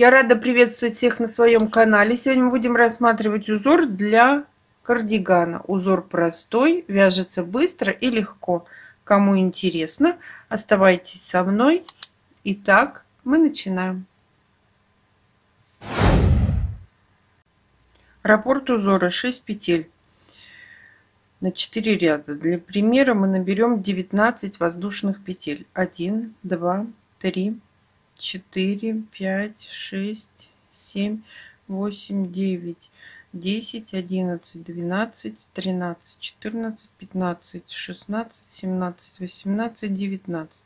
Я рада приветствовать всех на своем канале. Сегодня мы будем рассматривать узор для кардигана. Узор простой, вяжется быстро и легко. Кому интересно, оставайтесь со мной. Итак, мы начинаем. Раппорт узора 6 петель на 4 ряда. Для примера мы наберем 19 воздушных петель. 1, 2, 3, 4, 5, 6, 7, 8, 9, 10, 11, 12, 13, 14, 15, 16, 17, 18, 19.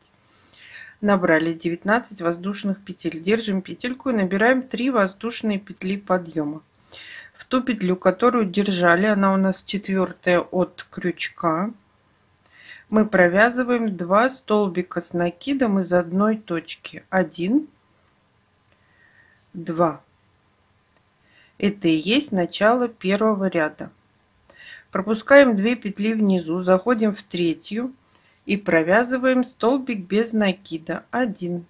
Набрали 19 воздушных петель. Держим петельку и набираем 3 воздушные петли подъема. В ту петлю, которую держали, она у нас 4-я от крючка, мы провязываем 2 столбика с накидом из одной точки. 1, 2. Это и есть начало первого ряда. Пропускаем 2 петли внизу, заходим в 3-ю и провязываем столбик без накида. 1.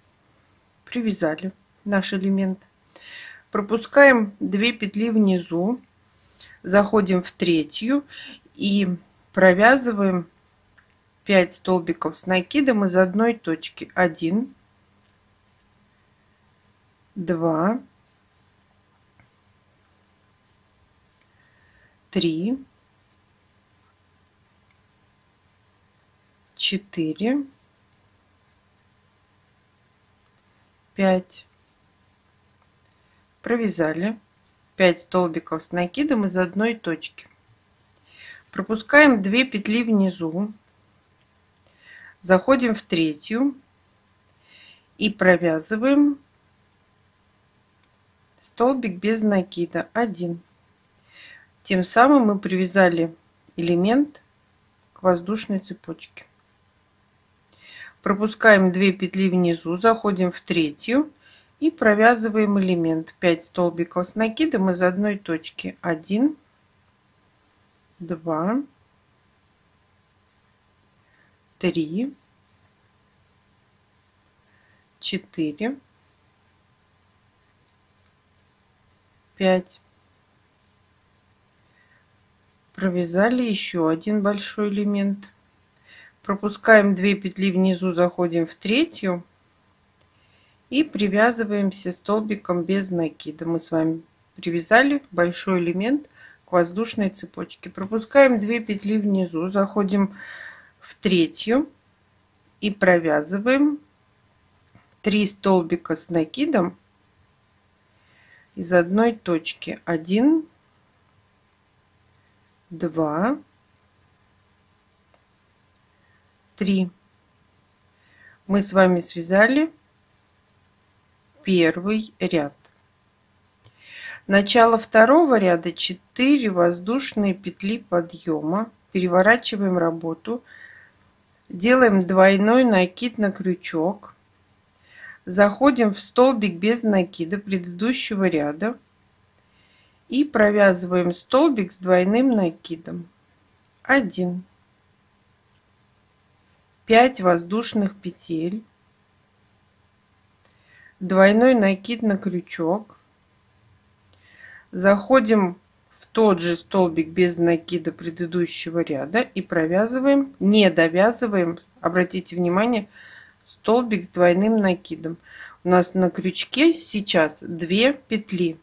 Привязали наш элемент. Пропускаем 2 петли внизу, заходим в 3-ю и провязываем 5 столбиков с накидом из одной точки. 1, 2, 3, 4, 5. Провязали 5 столбиков с накидом из одной точки. Пропускаем 2 петли внизу, заходим в 3-ю и провязываем столбик без накида. 1. Тем самым мы привязали элемент к воздушной цепочке. Пропускаем 2 петли внизу, заходим в 3-ю и провязываем элемент 5 столбиков с накидом из одной точки. 1, 2, 3, 4, 5. Провязали еще один большой элемент. Пропускаем 2 петли внизу, заходим в 3-ю и привязываемся столбиком без накида. Мы с вами привязали большой элемент к воздушной цепочке. Пропускаем 2 петли внизу, заходим в 3-ю и провязываем 3 столбика с накидом из одной точки. 1, 2, 3. Мы с вами связали первый ряд. Начало второго ряда 4 воздушные петли подъема. Переворачиваем работу, делаем двойной накид на крючок, заходим в столбик без накида предыдущего ряда и провязываем столбик с двойным накидом. 1, 5 воздушных петель, двойной накид на крючок, заходим в тот же столбик без накида предыдущего ряда и провязываем, не довязываем, обратите внимание, столбик с двойным накидом. У нас на крючке сейчас 2 петли,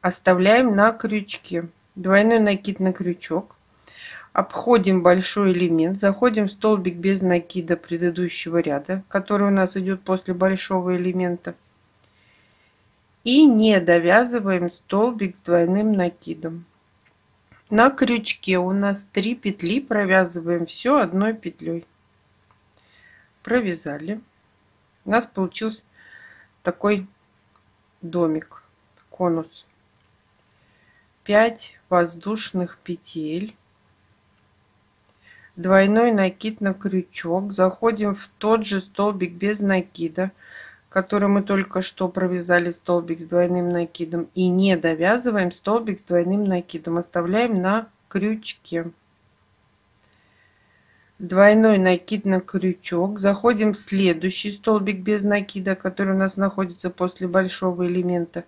оставляем на крючке, двойной накид на крючок, обходим большой элемент, заходим в столбик без накида предыдущего ряда, который у нас идет после большого элемента, и не довязываем столбик с двойным накидом. На крючке у нас 3 петли, провязываем все одной петлей. Провязали. У нас получился такой домик, конус. 5 воздушных петель, двойной накид на крючок, заходим в тот же столбик без накида, который мы только что провязали, столбик с двойным накидом, и не довязываем столбик с двойным накидом, оставляем на крючке. двойной накид на крючок, заходим в следующий столбик без накида, который у нас находится после большого элемента,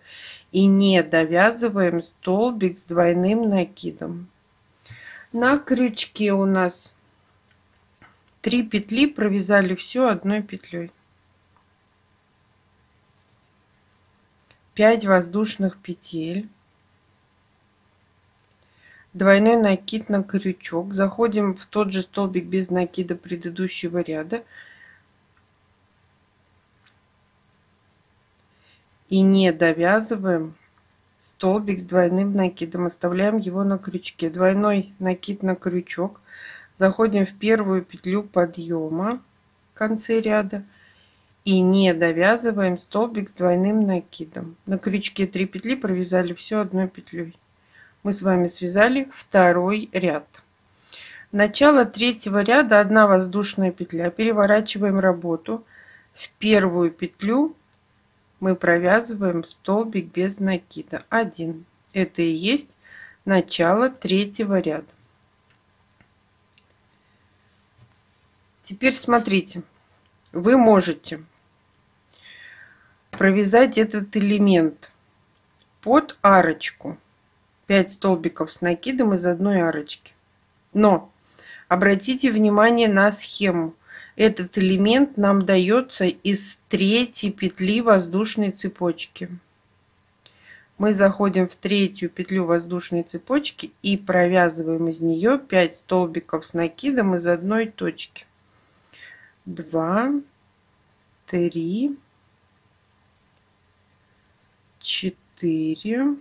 и не довязываем столбик с двойным накидом. На крючке у нас 3 петли, провязали все одной петлей. 5 воздушных петель, двойной накид на крючок, заходим в тот же столбик без накида предыдущего ряда и не довязываем столбик с двойным накидом, оставляем его на крючке. Двойной накид на крючок, заходим в первую петлю подъема в конце ряда и не довязываем столбик с двойным накидом. На крючке 3 петли, провязали все одной петлей. Мы с вами связали второй ряд. Начало третьего ряда, 1 воздушная петля. Переворачиваем работу. В первую петлю мы провязываем столбик без накида. 1. Это и есть начало третьего ряда. Теперь смотрите, вы можете провязать этот элемент под арочку. 5 столбиков с накидом из одной арочки. Но обратите внимание на схему. Этот элемент нам дается из 3-й петли воздушной цепочки. Мы заходим в 3-ю петлю воздушной цепочки и провязываем из нее 5 столбиков с накидом из одной точки. 2, 3, 4,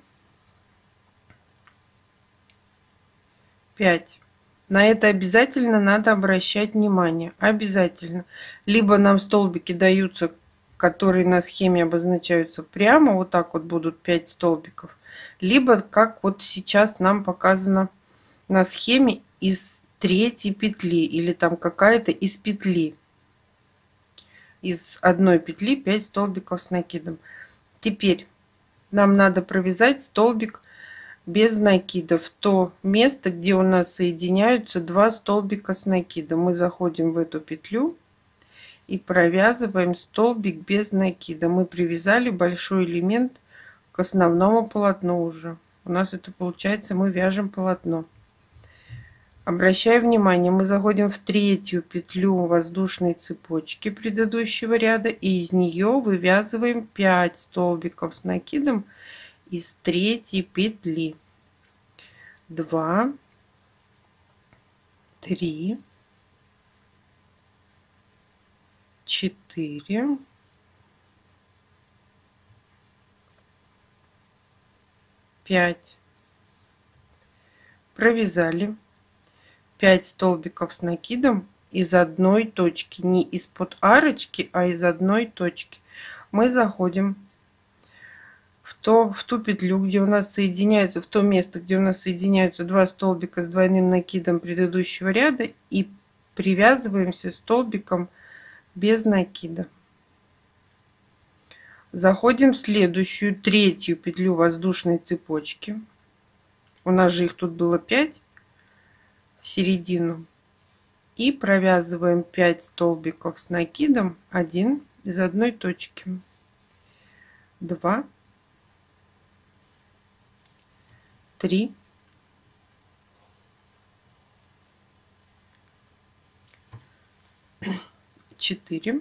5. На это обязательно надо обращать внимание. Обязательно. Либо нам столбики даются, которые на схеме обозначаются прямо, вот так вот будут 5 столбиков. Либо, как вот сейчас нам показано на схеме, из 3-й петли. Или там какая-то из петли. Из одной петли 5 столбиков с накидом. Теперь нам надо провязать столбик без накида в то место, где у нас соединяются 2 столбика с накидом. Мы заходим в эту петлю и провязываем столбик без накида. Мы привязали большой элемент к основному полотну уже. У нас это получается, мы вяжем полотно. Обращаю внимание, мы заходим в 3-ю петлю воздушной цепочки предыдущего ряда и из нее вывязываем 5 столбиков с накидом из 3-й петли. 2, 3, 4, 5. Провязали 5 столбиков с накидом из одной точки, не из-под арочки, а из одной точки. Мы заходим в ту петлю, где у нас соединяются, в то место, где у нас соединяются 2 столбика с двойным накидом предыдущего ряда и привязываемся столбиком без накида. Заходим в следующую 3-ю петлю воздушной цепочки. У нас же их тут было 5 в середину. И провязываем 5 столбиков с накидом 1 из одной точки. 2, 3, 4,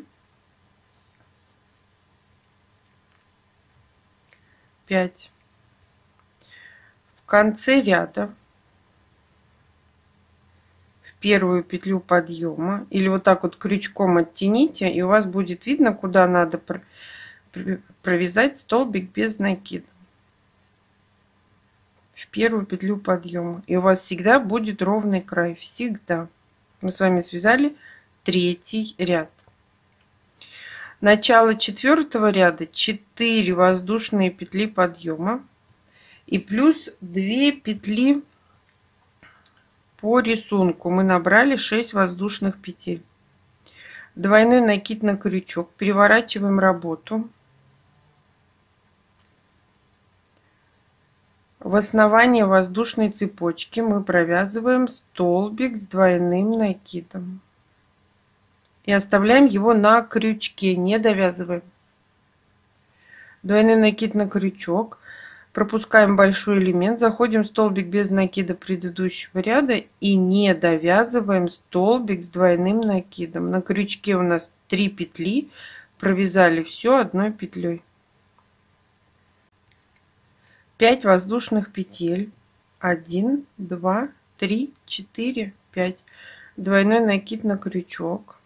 5. В конце ряда в первую петлю подъема или вот так вот крючком оттяните, и у вас будет видно, куда надо провязать столбик без накида. В первую петлю подъема, и у вас всегда будет ровный край, всегда. Мы с вами связали 3-й ряд. Начало 4-го ряда 4 воздушные петли подъема и плюс 2 петли по рисунку. Мы набрали 6 воздушных петель. Двойной накид на крючок, переворачиваем работу. В основании воздушной цепочки мы провязываем столбик с двойным накидом и оставляем его на крючке, не довязываем. Двойной накид на крючок, пропускаем большой элемент, заходим в столбик без накида предыдущего ряда и не довязываем столбик с двойным накидом. На крючке у нас 3 петли, провязали все одной петлей. 5 воздушных петель, 1, 2, 3, 4, 5, двойной накид на крючок,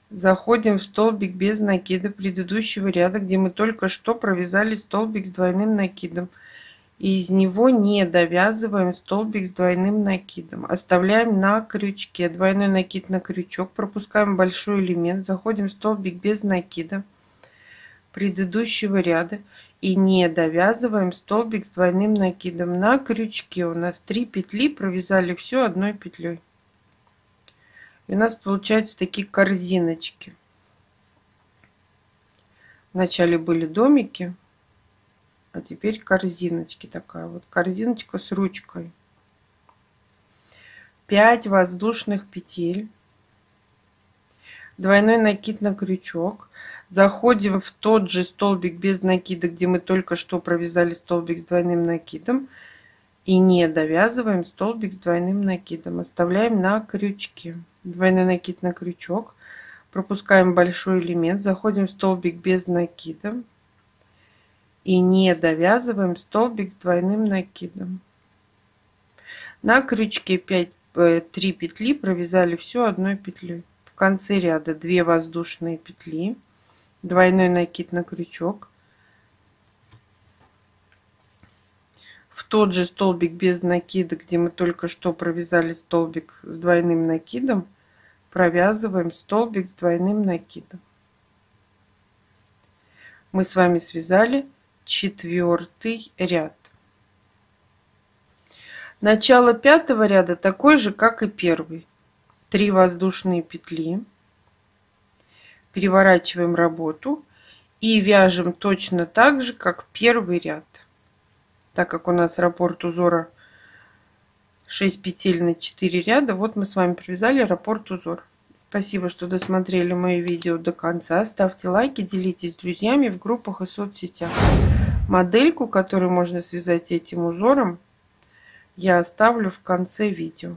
заходим в столбик без накида предыдущего ряда, где мы только что провязали столбик с двойным накидом, и из него не довязываем столбик с двойным накидом, оставляем на крючке. Двойной накид на крючок, пропускаем большой элемент, заходим в столбик без накида предыдущего ряда и не довязываем столбик с двойным накидом. На крючке у нас 3 петли, провязали все одной петлей. И у нас получаются такие корзиночки. Вначале были домики, а теперь корзиночки. Такая вот корзиночка с ручкой. 5 воздушных петель, двойной накид на крючок, заходим в тот же столбик без накида, где мы только что провязали столбик с двойным накидом, и не довязываем столбик с двойным накидом, оставляем на крючке. Двойной накид на крючок, пропускаем большой элемент, заходим в столбик без накида и не довязываем столбик с двойным накидом. На крючке 3 петли, провязали все одной петлей. В конце ряда 2 воздушные петли, двойной накид на крючок, в тот же столбик без накида, где мы только что провязали столбик с двойным накидом, провязываем столбик с двойным накидом. Мы с вами связали 4-й ряд. Начало 5-го ряда такой же, как и 1-й. 3 воздушные петли, переворачиваем работу и вяжем точно так же, как 1-й ряд. Так как у нас раппорт узора 6 петель на 4 ряда, вот мы с вами провязали раппорт узор. Спасибо, что досмотрели мои видео до конца. Ставьте лайки, делитесь с друзьями в группах и соцсетях. Модельку, которую можно связать этим узором, я оставлю в конце видео.